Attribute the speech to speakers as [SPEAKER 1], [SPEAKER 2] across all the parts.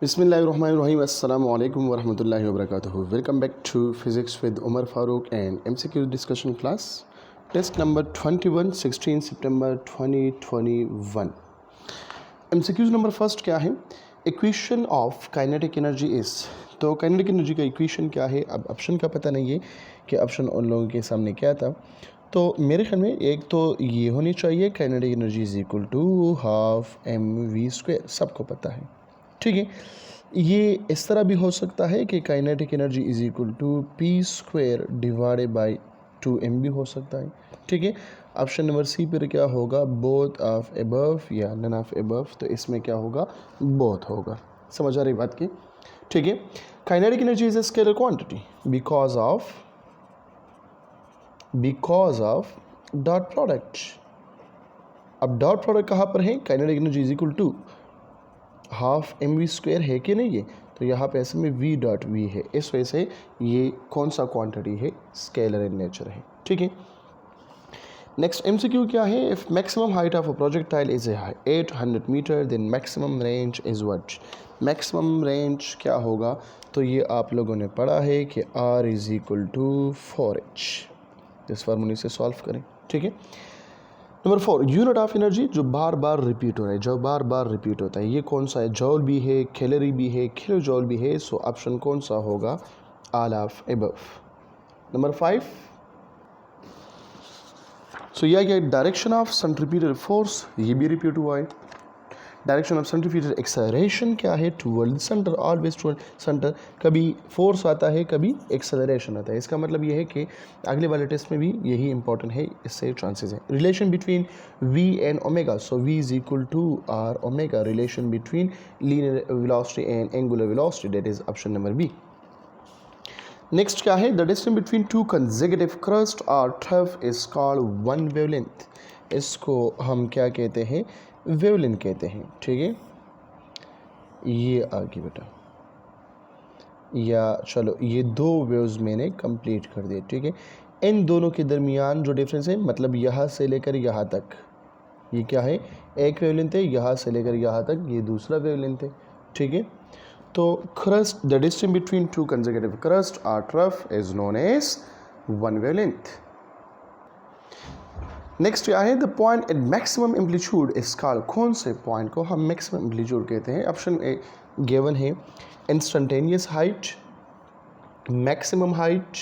[SPEAKER 1] बिस्मिल्लाहिर्रहमानिर्रहीम अस्सलामु अलैकुम वरहमतुल्लाहि वबरकातुहू। Welcome back to physics with Umar Farooq and MCQ discussion class. Test number 21 16 सितंबर 2021। MCQ नंबर फर्स्ट क्या है? Equation of kinetic energy is. तो काइनेटिक एनर्जी का इक्वेशन क्या है? अब ऑप्शन का पता नहीं है कि ऑप्शन उन लोगों के सामने क्या था। तो मेरे ख्याल में एक तो ये होनी चाहिए, kinetic energy is equal to half mv²। सबको पता है, ठीक है। ये इस तरह भी हो सकता है कि kinetic energy is equal to p² divided by 2m भी हो सकता है, ठीक है। ऑप्शन नंबर सी पर क्या होगा? बोथ ऑफ एबव या नन ऑफ एबव। तो इसमें क्या होगा? बोथ होगा। समझ आ रही बात की? ठीक है। Kinetic energy is a scalar quantity because of dot product. अब डॉट प्रोडक्ट कहाँ पर है? Kinetic energy is equal to half mv² है कि नहीं है? तो यहाँ पे ऐसे में v.v है, इस वजह से ये कौन सा क्वांटिटी है? स्केलर इन नेचर है, ठीक है। नेक्स्ट MCQ क्या है? If maximum height of a projectile is 800 metre then maximum range is what? Maximum range क्या होगा? तो ये आप लोगों ने पढ़ा है कि r is equal to 4h। इस फार्मूले से सॉल्व करें, ठीक है। नंबर 4, यूनिट ऑफ एनर्जी जो बार बार रिपीट हो रहा है, जो बार बार रिपीट होता है, ये कौन सा है? जॉल भी है, कैलोरी भी है, किलो जॉल भी है। सो ऑप्शन कौन सा होगा? All of above. नंबर 5, सो यह क्या? डायरेक्शन ऑफ सेंट्रीपिटल फोर्स, ये भी रिपीट हुआ है। डायरेक्शन ऑफ सेंट्रीपिटल एक्सेलरेशन क्या है? Toward centre, always toward centre. कभी फोर्स आता है, कभी एक्सेलरेशन आता है। इसका मतलब ये है कि अगले वाले टेस्ट में भी यही इंपॉर्टेंट है, इससे चांसेस है। Relation between v and omega, so v is equal to r omega. Relation between linear velocity and angular velocity, that is option number B. Next क्या है? The distance between two consecutive crest और trough is called one wavelength. इसको हम क्या कहते हैं? Wavelength कहते हैं, ठीक है। ये आगे बेटा, या चलो ये दो वेव्स मैंने कंप्लीट कर दिए, ठीक है। इन दोनों के दरमियान जो डिफरेंस है, मतलब यहाँ से लेकर यहाँ तक, ये क्या है? एक वेवलेंथ है। यहाँ से लेकर यहाँ तक ये दूसरा वेवलेंथ है, ठीक है। तो crest, the distance between two consecutive crest और trough is known as one wavelength. Next क्या है? The point at maximum amplitude is called. कौन से पॉइंट को हम मैक्सिमम एम्पलीट्यूड कहते हैं? ऑप्शन ए गिवन है instantaneous height, maximum height,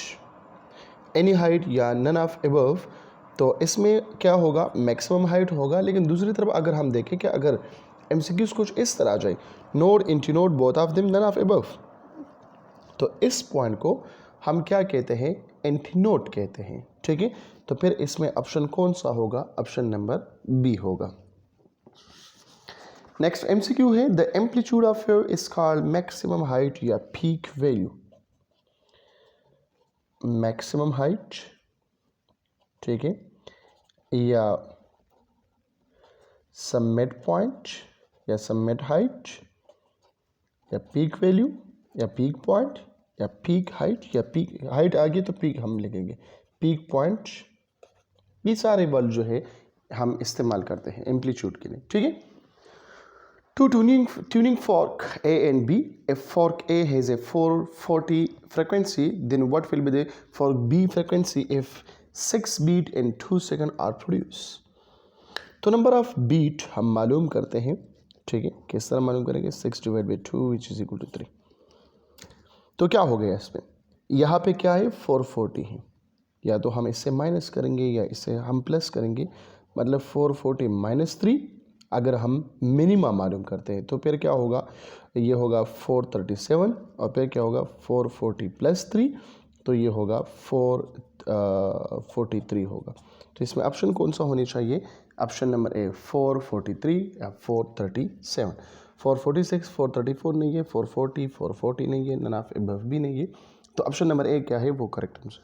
[SPEAKER 1] any height या नन ऑफ एबव। तो इसमें क्या होगा? मैक्सिमम हाइट होगा। लेकिन दूसरी तरफ अगर हम देखें कि अगर MCQs कुछ इस तरह आ जाए, node antinode both of them none of above, तो इस पॉइंट को हम क्या कहते हैं? एंटीनोड कहते हैं, ठीक है। तो फिर इसमें ऑप्शन कौन सा होगा? ऑप्शन नंबर बी होगा। नेक्स्ट MCQ है the amplitude of wave is called maximum height या पीक वैल्यू। मैक्सिमम हाइट, ठीक है, या समिट पॉइंट या समिट हाइट, या पीक वैल्यू या पीक पॉइंट या पीक हाइट, या पीक हाइट आगे तो पीक हम लिखेंगे, पीक पॉइंट। ये सारे वर्ड जो है हम इस्तेमाल करते हैं एम्पलीट्यूड के लिए, ठीक है। Two tuning fork A and B, if fork A has a 440 frequency, then what will be the fork B frequency if 6 beat in 2 seconds are produced? तो नंबर ऑफ बीट हम मालूम करते हैं, ठीक है। किस तरह मालूम करेंगे? 6 divide by 2 which is equal to 3। तो क्या हो गया इसमें? यहाँ पे क्या है? 440 है। या तो हम इससे माइनस करेंगे या इससे हम प्लस करेंगे, मतलब 440 माइनस 3। अगर हम मिनिमा मालूम करते हैं तो फिर क्या होगा? ये होगा 437, और फिर क्या होगा? 440 प्लस 3, तो ये होगा 443 होगा। तो इसमें ऑप्शन कौन सा होनी चाहिए? ऑप्शन नंबर ए 443 या 437। 446, 434 नहीं है, 440, 440 नहीं है, नन ऑफ एबव भी नहीं है। तो ऑप्शन नंबर ए क्या है? वो करेक्ट आंसर।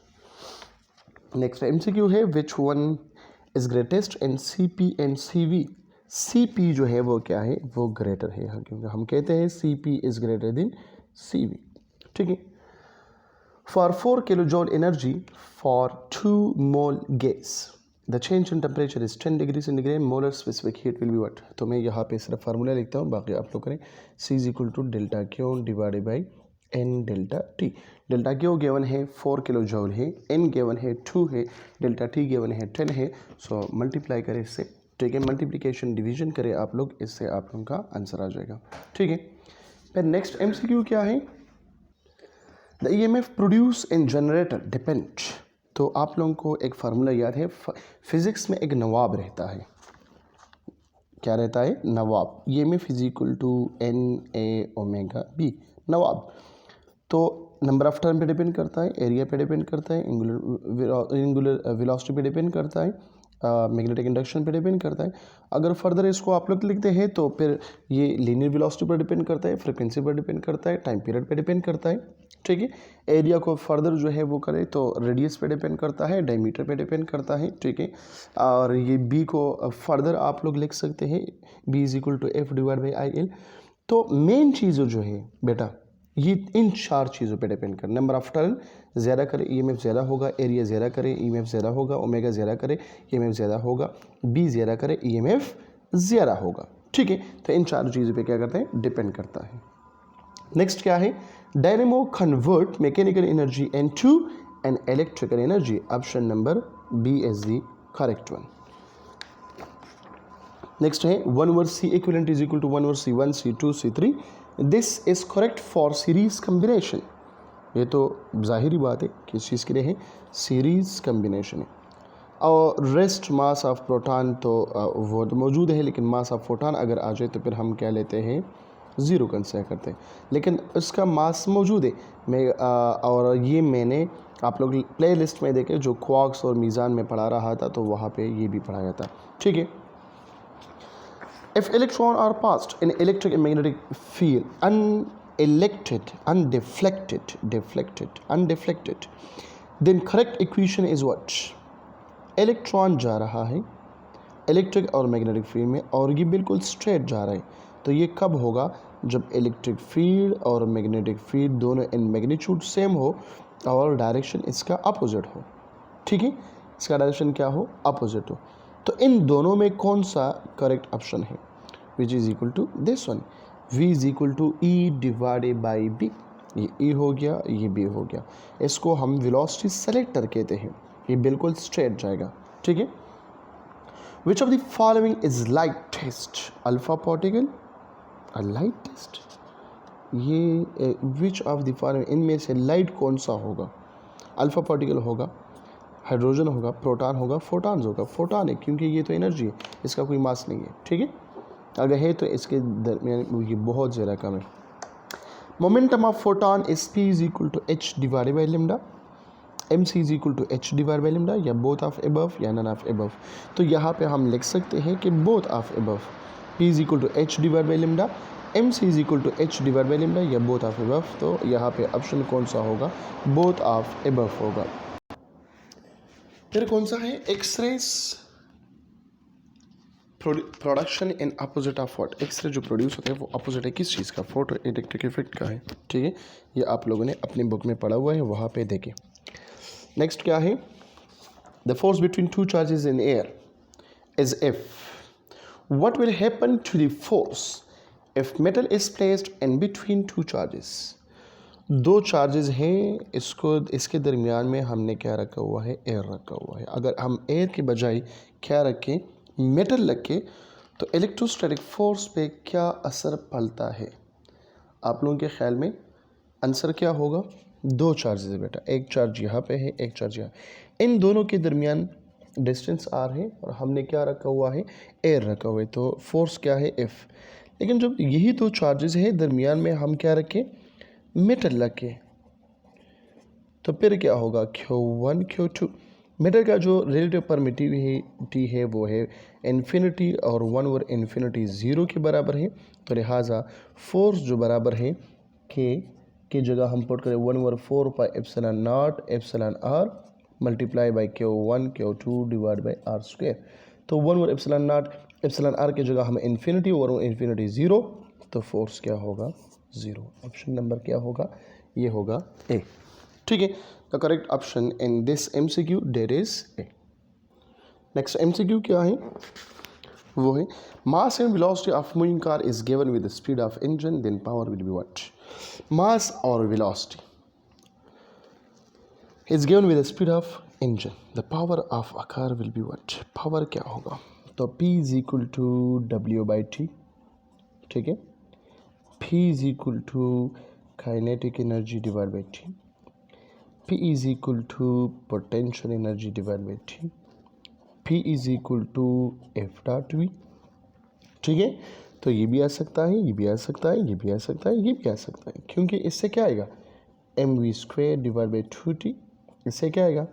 [SPEAKER 1] नेक्स्ट MCQ है which one is greatest in CP and CV। CP जो है वो क्या है? वो ग्रेटर है, क्योंकि हम कहते हैं CP is greater than CV, ठीक है। For 4 kilo जॉल energy for 2 mole gas, the change in temperature is 10 degree centigrade, molar specific heat will be what. तो मैं यहाँ पे सिर्फ फार्मूला लिखता हूँ, बाकी आप लोग करें। C is equal to delta Q divided by N delta T. Delta Q given है 4 किलो जूल है, एन गिवन है 2 है, डेल्टा टी गिवन है 10 है। सो मल्टीप्लाई करें इससे, ठीक है, मल्टीप्लिकेशन डिवीजन करें आप लोग, इससे आप लोगों का आंसर आ जाएगा, ठीक है। फिर नेक्स्ट MCQ क्या है, the EMF produce in generator depend. तो आप लोगों को एक फार्मूला याद है, फिजिक्स में एक नवाब रहता है, क्या रहता है, नवाब। EMF is equal to NA⍵B, नवाब। तो नंबर ऑफ टर्न पे डिपेंड करता है, एरिया पे डिपेंड करता है, एंगुलर वेलोसिटी पे डिपेंड करता है, मैग्नेटिक इंडक्शन पे डिपेंड करता है। अगर फर्दर इसको आप लोग लिखते हैं तो फिर ये लीनियर वेलोसिटी पर डिपेंड करता है, फ्रिक्वेंसी पर डिपेंड करता है, टाइम पीरियड पे डिपेंड करता है, ठीक है। एरिया को फर्दर जो है वो करें तो रेडियस पे डिपेंड करता है, डायमीटर पे डिपेंड करता है, ठीक है। और ये बी को फर्दर आप लोग लिख सकते हैं, B is equal to F divide by IL। तो मेन चीज़ जो है बेटा, ये इन 4 चीज़ों पे डिपेंड कर, नंबर ऑफ टर्न ज़्यादा करे EMF ज़्यादा होगा, एरिया ज़्यादा करे EMF ज़्यादा होगा, ओमेगा ज़्यादा करे EMF ज़्यादा होगा, B ज़्यादा करे EMF ज़्यादा होगा, ठीक है। तो इन 4 चीज़ों पे क्या करते हैं, डिपेंड करता है। नेक्स्ट क्या है, dynamo convert mechanical energy into an electrical energy. Option number B is the correct one. Next है 1/C equivalent is equal to 1/C1 C2 C3। This is correct for series combination. ये तो जाहिर बात है कि इस चीज़ के लिए है, सीरीज कम्बिनेशन है। और रेस्ट मास ऑफ प्रोटॉन तो वो तो मौजूद है, लेकिन मास ऑफ फोटॉन अगर आ जाए तो फिर हम क्या लेते हैं, ज़ीरो कंसिडर करते हैं, लेकिन उसका मास मौजूद है। और ये मैंने आप लोग प्ले लिस्ट में देखे जो क्वार्क्स और मीज़ान में पढ़ा रहा था, तो वहाँ पे ये भी पढ़ाया था, ठीक है। If electrons are passed in electric and magnetic field undeflected, then correct equation is what? Electron जा रहा है इलेक्ट्रिक और मैग्नेटिक फील्ड में और ये बिल्कुल स्ट्रेट जा रहा है, तो ये कब होगा, जब इलेक्ट्रिक फील्ड और मैग्नेटिक फील्ड दोनों इन मैग्नीट्यूड सेम हो और डायरेक्शन इसका अपोजिट हो, ठीक है, इसका डायरेक्शन क्या हो, अपोजिट हो। तो इन दोनों में कौन सा करेक्ट ऑप्शन है, which is equal to this one, V is equal to E divided by B। ये E हो गया, ये B हो गया, इसको हम वेलोसिटी सेलेक्टर कहते हैं, ये बिल्कुल स्ट्रेट जाएगा, ठीक है। Which of the following is lightest, alpha particle और लाइट टेस्ट। ये विच ऑफ द फॉलोइंग, इनमें से लाइट कौन सा होगा, अल्फा पार्टिकल होगा, हाइड्रोजन होगा, प्रोटॉन होगा, फोटॉन्स होगा। फोटॉन है क्योंकि ये तो एनर्जी है, इसका कोई मास नहीं है, ठीक है। अगर है तो इसके दरमियान ये बहुत ज़्यादा कम है। Momentum of photon is P is equal to H divided by lambda, MC is equal to H divide by lambda, या बोथ ऑफ एबव या नन ऑफ एबव। तो यहाँ पे हम लिख सकते हैं कि both of above, P is equal to H divide by lambda, MC is equal to H divide by lambda, या बोथ ऑफ एबव। तो यहाँ पे ऑप्शन कौन सा होगा, बोथ ऑफ एबव होगा। फिर कौन सा है, X rays production in opposite of what, X ray जो प्रोड्यूस होता है वो अपोजिट है किस चीज़ का, फोटो इलेक्ट्रिक इफेक्ट का है, ठीक है। ये आप लोगों ने अपनी बुक में पढ़ा हुआ है, वहाँ पे देखें। नेक्स्ट क्या है, the force between two charges in air is F, what will happen to the force if metal is placed in between two charges. दो चार्जेस हैं, इसको इसके दरमियान में हमने क्या रखा हुआ है, एयर रखा हुआ है। अगर हम एयर के बजाय क्या रखें, मेटल रखें, तो इलेक्ट्रोस्टैटिक फोर्स पे क्या असर पड़ता है, आप लोगों के ख्याल में आंसर क्या होगा। दो चार्जेस है बेटा, एक चार्ज यहाँ पे है, एक चार्ज यहाँ, इन दोनों के दरमियान डिस्टेंस R है और हमने क्या रखा हुआ है, एयर रखा हुआ है, तो फोर्स क्या है, F। लेकिन जब यही दो चार्जेस है दरमियान में हम क्या रखें, मेटल रखें, तो फिर क्या होगा, Q1 Q2। मेटल का जो रिलेटिव परमिटिविटी है वो है इन्फिनिटी, और 1/∞ 0 के बराबर है। तो लिहाजा फोर्स जो बराबर है के की जगह हम पुट करें 1/4πε0 εr multiply by Q1 Q2 divide by R²। तो 1/ε0 εr की जगह हम इन्फिनिटी, 1/∞ 0, तो फोर्स क्या होगा, 0। ऑप्शन नंबर क्या होगा, ये होगा ए, ठीक है। The correct option in this MCQ that is A. Next MCQ क्या है, वो है mass and velocity of moving car is given with the speed of engine, then power will be what. Mass और velocity is given with the speed of engine, the power of a car will be what. Power क्या होगा, तो P is equal to W/T, ठीक है। P is equal to kinetic energy divide by T, P is equal to potential energy divide by T, P is equal to F.V, ठीक है। तो ये भी आ सकता है, ये भी आ सकता है, ये भी आ सकता है, ये भी आ सकता है, क्योंकि इससे क्या आएगा mv² डिवाइड बाई 2t, इससे क्या आएगा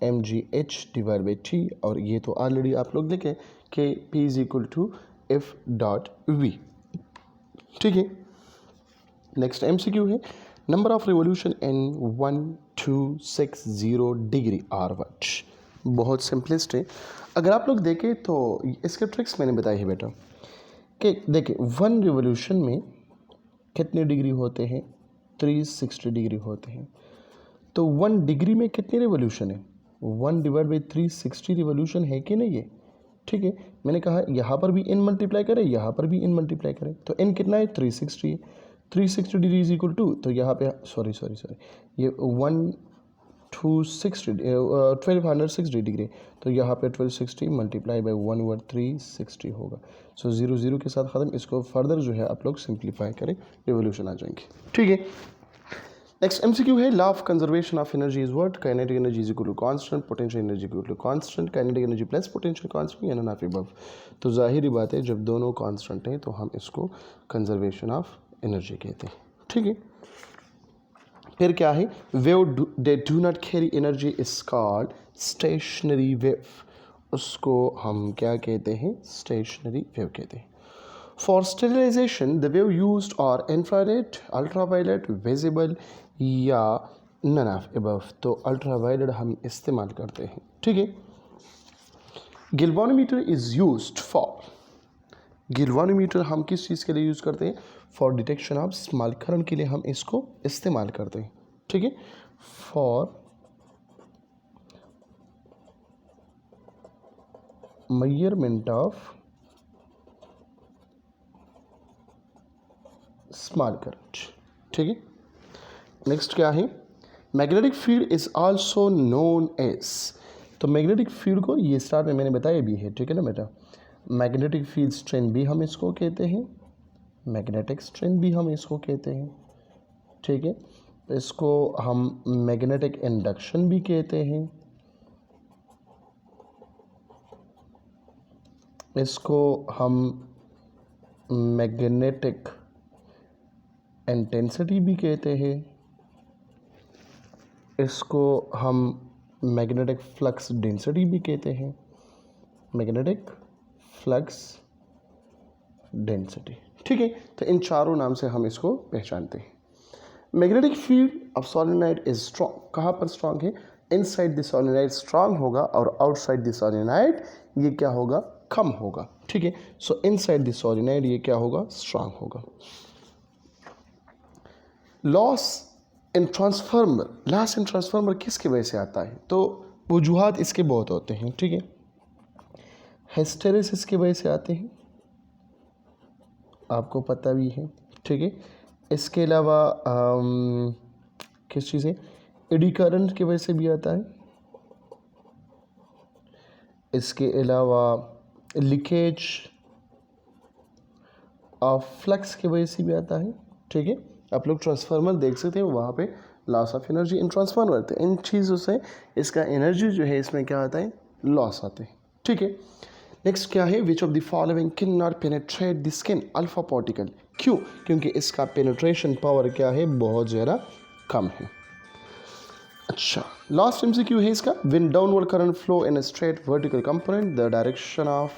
[SPEAKER 1] mgh डिवाइड बाई t, और ये तो ऑलरेडी आप लोग देखें कि P is equal to F.V, ठीक है। नेक्स्ट एमसीक्यू है number of revolution in 1260 degree are what. बहुत सिंपलिस्ट है। अगर आप लोग देखें तो इसके ट्रिक्स मैंने बताई है बेटा कि देखिए 1 रिवोल्यूशन में कितने डिग्री होते हैं, 360 डिग्री होते हैं। तो 1 डिग्री में कितने रिवोल्यूशन है, 1 डिवाइड बाई 360 रिवोल्यूशन है कि नहीं है, ठीक है। मैंने कहा यहाँ पर भी इन मल्टीप्लाई करें, यहाँ पर भी इन मल्टीप्लाई करें, तो इन कितना है 360 है, 360 डिग्री इज इक्वल टू, तो यहाँ पे सॉरी ये 1260 डिग्री, तो यहाँ पे 1260 मल्टीप्लाई बाई 1/360 होगा। सो 0 के साथ ख़त्म। इसको फर्दर जो है आप लोग सिंप्लीफाई करें, रिवोल्यूशन आ जाएंगे, ठीक है। नेक्स्ट एमसीक्यू है law of conservation of energy is what, kinetic energy is equal to constant, potential energy equal to constant, kinetic energy plus potential constant या नॉन ऑफ अबव। तो जाहिर बात है जब दोनों कांस्टेंट हैं तो हम इसको कंजर्वेशन ऑफ एनर्जी कहते हैं, ठीक है। फिर क्या है, wave they do not carry energy is called stationary wave, उसको हम क्या कहते हैं, स्टेशनरी वेव कहते हैं। For sterilisation the wave used are infrared, ultraviolet, visible या नन ऑफ अबव। तो अल्ट्रावायलेट हम इस्तेमाल करते हैं, ठीक है। Galvanometer is used for, galvanometer हम किस चीज़ के लिए यूज़ करते हैं, for detection of small current के लिए हम इसको इस्तेमाल करते हैं, ठीक है। For measurement of small current, ठीक है। नेक्स्ट क्या है, magnetic field is also known as, तो मैग्नेटिक फील्ड को ये स्टार्ट में मैंने बताया भी है, ठीक है ना बेटा। मैग्नेटिक फील्ड स्ट्रेंथ भी हम इसको कहते हैं, मैग्नेटिक स्ट्रेंथ भी हम इसको कहते हैं, ठीक है। इसको हम मैग्नेटिक इंडक्शन भी कहते हैं, इसको हम मैग्नेटिक इंटेंसिटी भी कहते हैं, इसको हम मैग्नेटिक फ्लक्स डेंसिटी भी कहते हैं, मैग्नेटिक फ्लक्स डेंसिटी, ठीक है। तो इन चारों नाम से हम इसको पहचानते हैं। Magnetic field of solenoid is strong, कहाँ पर स्ट्रॉन्ग है, इनसाइड द सोलेनोइड स्ट्रॉन्ग होगा और आउटसाइड द सोलेनोइड ये क्या होगा, कम होगा, ठीक है। सो इनसाइड द सोलेनोइड ये क्या होगा, स्ट्रॉन्ग होगा। Loss in transformer, loss in transformer किसकी वजह से आता है, तो वजूहात इसके बहुत होते हैं, ठीक है। हिस्टेरेसिस की वजह से आते हैं, आपको पता भी है, ठीक है। इसके अलावा किस चीज़ है, एडी करंट की वजह से भी आता है, इसके अलावा लीकेज ऑफ फ्लक्स की वजह से भी आता है, ठीक है। आप लोग ट्रांसफार्मर देख सकते हो, वहाँ पे loss of energy in transformer, तो इन चीज़ों से इसका एनर्जी जो है इसमें क्या आता है, लॉस आते हैं, ठीक है। नेक्स्ट क्या है, which of the following can not penetrate the skin, alpha particle, क्यों, क्योंकि इसका पेनिट्रेशन पावर क्या है, बहुत ज़्यादा कम है। अच्छा, लास्ट एमसीक्यू है इसका, when downward current flow in a straight vertical component the direction of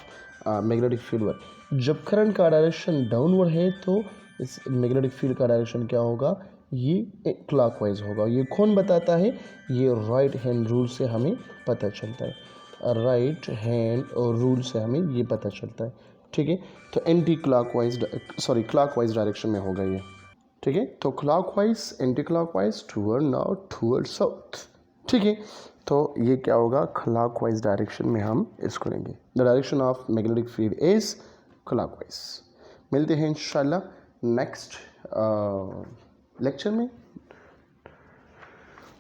[SPEAKER 1] magnetic field work, जब करंट का डायरेक्शन डाउनवर्ड है तो इस मैग्नेटिक फील्ड का डायरेक्शन क्या होगा, ये क्लॉकवाइज होगा। ये कौन बताता है, ये राइट हैंड रूल से हमें पता चलता है, राइट हैंड और रूल से हमें ये पता चलता है, ठीक है। तो एंटी क्लॉकवाइज क्लॉकवाइज डायरेक्शन में होगा ये, ठीक है। तो clockwise, anti clockwise, toward north, toward south, ठीक है, तो ये क्या होगा, क्लॉकवाइज डायरेक्शन में हम इसको लेंगे। The direction of magnetic field is clockwise. मिलते हैं इंशाल्लाह नेक्स्ट लेक्चर में।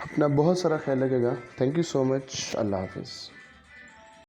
[SPEAKER 1] अपना बहुत सारा ख्याल रखिएगा। Thank you so much. अल्लाह हाफिज़।